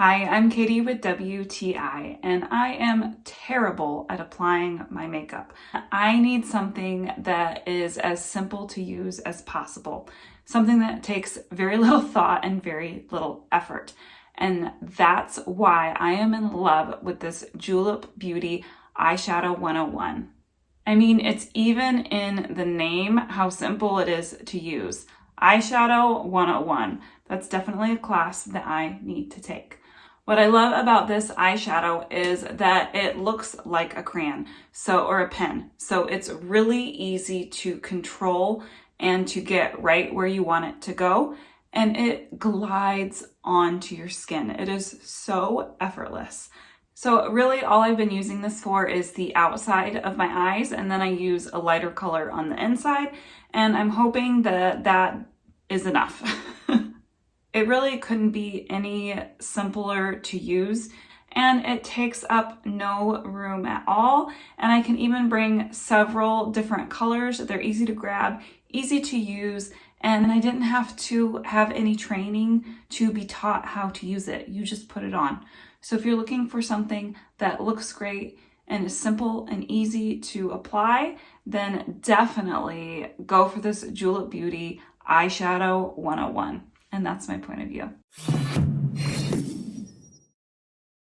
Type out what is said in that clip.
Hi, I'm Katie with WTI, and I am terrible at applying my makeup. I need something that is as simple to use as possible, something that takes very little thought and very little effort. And that's why I am in love with this Julep Beauty Eyeshadow 101. I mean, it's even in the name how simple it is to use. Eyeshadow 101. That's definitely a class that I need to take. What I love about this eyeshadow is that it looks like a crayon, or a pen. So it's really easy to control and to get right where you want it to go. And it glides onto your skin. It is so effortless. So really all I've been using this for is the outside of my eyes, and then I use a lighter color on the inside. And I'm hoping that that is enough. It really couldn't be any simpler to use, and it takes up no room at all. And I can even bring several different colors. They're easy to grab, easy to use, and I didn't have to have any training to be taught how to use it. You just put it on. So if you're looking for something that looks great and is simple and easy to apply, then definitely go for this Julep Beauty Eyeshadow 101. And that's my point of view.